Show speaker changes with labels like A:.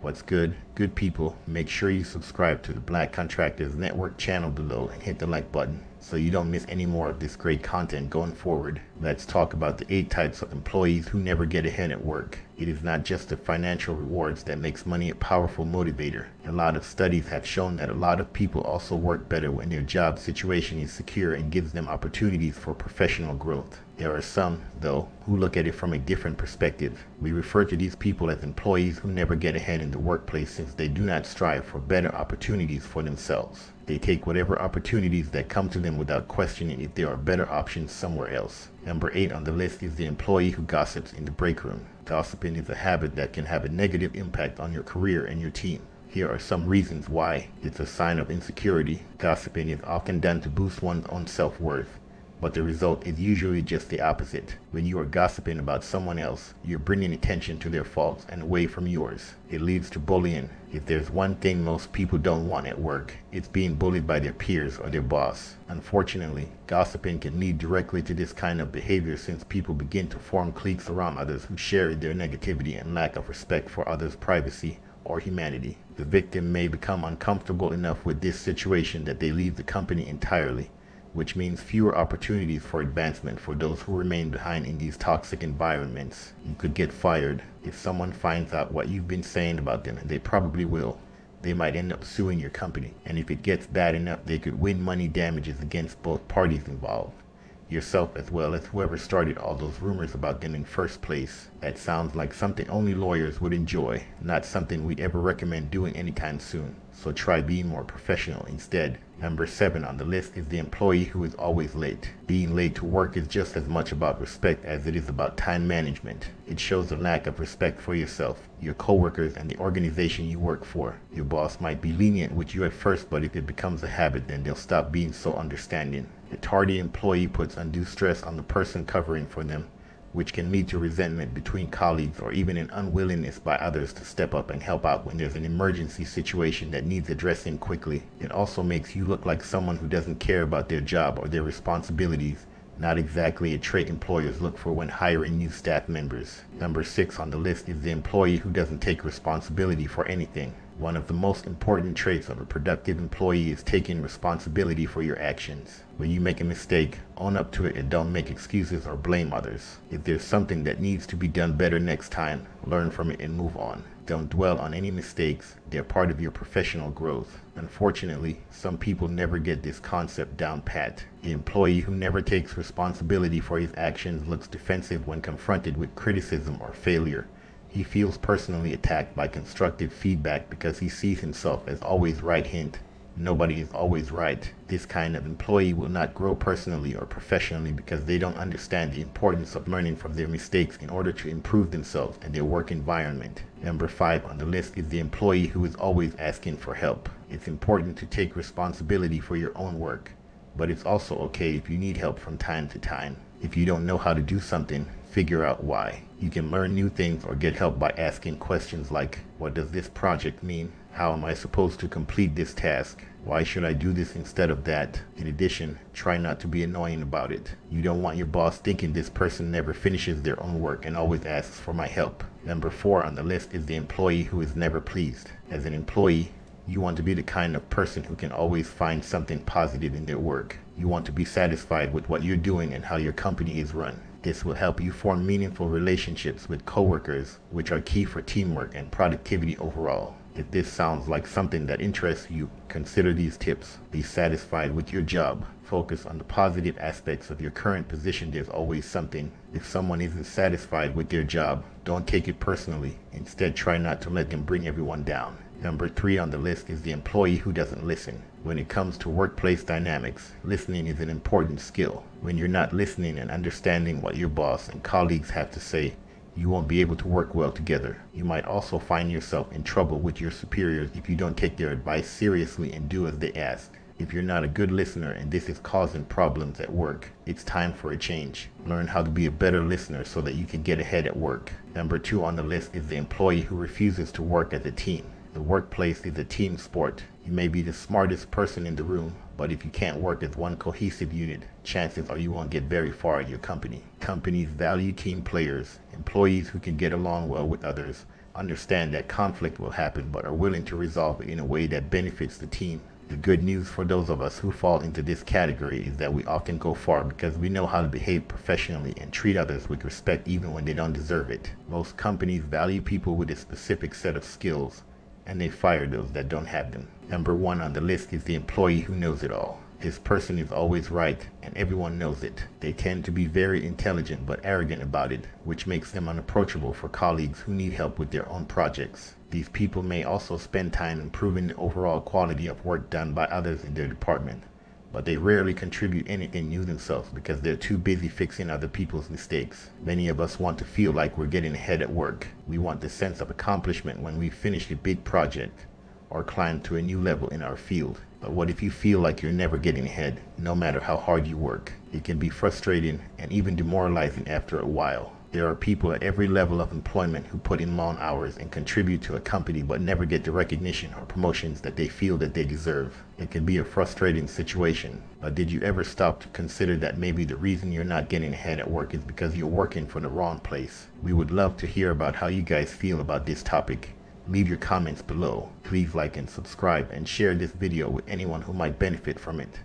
A: What's good? Good people, make sure you subscribe to the Black Contractors Network channel below and hit the like button so you don't miss any more of this great content going forward. Let's talk about the 8 types of employees who never get ahead at work. It is not just the financial rewards that makes money a powerful motivator. A lot of studies have shown that a lot of people also work better when their job situation is secure and gives them opportunities for professional growth. There are some, though, who look at it from a different perspective. We refer to these people as employees who never get ahead in the workplace since they do not strive for better opportunities for themselves. They take whatever opportunities that come to them without questioning if there are better options somewhere else. Number 8 on the list is the employee who gossips in the break room. Gossiping is a habit that can have a negative impact on your career and your team. Here are some reasons why. It's a sign of insecurity. Gossiping is often done to boost one's own self-worth, but the result is usually just the opposite. When you are gossiping about someone else, you're bringing attention to their faults and away from yours. It leads to bullying. If there's one thing most people don't want at work, it's being bullied by their peers or their boss. Unfortunately, gossiping can lead directly to this kind of behavior since people begin to form cliques around others who share their negativity and lack of respect for others' privacy or humanity. The victim may become uncomfortable enough with this situation that they leave the company entirely, which means fewer opportunities for advancement for those who remain behind in these toxic environments. You could get fired. If someone finds out what you've been saying about them, and they probably will, they might end up suing your company. And if it gets bad enough, they could win money damages against both parties involved, yourself as well as whoever started all those rumors about them in first place. That sounds like something only lawyers would enjoy, not something we'd ever recommend doing anytime soon. So try being more professional instead. Number 7 on the list is the employee who is always late. Being late to work is just as much about respect as it is about time management. It shows a lack of respect for yourself, your coworkers, and the organization you work for. Your boss might be lenient with you at first, but if it becomes a habit, then they'll stop being so understanding. A tardy employee puts undue stress on the person covering for them, which can lead to resentment between colleagues or even an unwillingness by others to step up and help out when there's an emergency situation that needs addressing quickly. It also makes you look like someone who doesn't care about their job or their responsibilities, not exactly a trait employers look for when hiring new staff members. Number 6 on the list is the employee who doesn't take responsibility for anything. One of the most important traits of a productive employee is taking responsibility for your actions. When you make a mistake, own up to it and don't make excuses or blame others. If there's something that needs to be done better next time, learn from it and move on. Don't dwell on any mistakes. They're part of your professional growth. Unfortunately, some people never get this concept down pat. The employee who never takes responsibility for his actions looks defensive when confronted with criticism or failure. He feels personally attacked by constructive feedback because he sees himself as always right. Hint: nobody is always right. This kind of employee will not grow personally or professionally because they don't understand the importance of learning from their mistakes in order to improve themselves and their work environment. Number 5 on the list is the employee who is always asking for help. It's important to take responsibility for your own work, but it's also okay if you need help from time to time. If you don't know how to do something, figure out why. You can learn new things or get help by asking questions like, what does this project mean? How am I supposed to complete this task? Why should I do this instead of that? In addition, try not to be annoying about it. You don't want your boss thinking this person never finishes their own work and always asks for my help. Number 4 on the list is the employee who is never pleased. As an employee, you want to be the kind of person who can always find something positive in their work. You want to be satisfied with what you're doing and how your company is run. This will help you form meaningful relationships with coworkers, which are key for teamwork and productivity overall. If this sounds like something that interests you, consider these tips. Be satisfied with your job. Focus on the positive aspects of your current position. There's always something. If someone isn't satisfied with their job, don't take it personally. Instead, try not to let them bring everyone down. Number 3 on the list is the employee who doesn't listen. When it comes to workplace dynamics, listening is an important skill. When you're not listening and understanding what your boss and colleagues have to say, you won't be able to work well together. You might also find yourself in trouble with your superiors if you don't take their advice seriously and do as they ask. If you're not a good listener and this is causing problems at work, it's time for a change. Learn how to be a better listener so that you can get ahead at work. Number 2 on the list is the employee who refuses to work as a team. The workplace is a team sport. You may be the smartest person in the room, but if you can't work as one cohesive unit, chances are you won't get very far at your company. Companies value team players, employees who can get along well with others, understand that conflict will happen, but are willing to resolve it in a way that benefits the team. The good news for those of us who fall into this category is that we often go far because we know how to behave professionally and treat others with respect even when they don't deserve it. Most companies value people with a specific set of skills, and they fire those that don't have them. Number one on the list is the employee who knows it all. This person is always right, and everyone knows it. They tend to be very intelligent but arrogant about it, which makes them unapproachable for colleagues who need help with their own projects. These people may also spend time improving the overall quality of work done by others in their department, but they rarely contribute anything new themselves because they're too busy fixing other people's mistakes. Many of us want to feel like we're getting ahead at work. We want the sense of accomplishment when we finish a big project or climb to a new level in our field. But what if you feel like you're never getting ahead, no matter how hard you work? It can be frustrating and even demoralizing after a while. There are people at every level of employment who put in long hours and contribute to a company but never get the recognition or promotions that they feel that they deserve. It can be a frustrating situation, but did you ever stop to consider that maybe the reason you're not getting ahead at work is because you're working for the wrong place? We would love to hear about how you guys feel about this topic. Leave your comments below. Please like and subscribe and share this video with anyone who might benefit from it.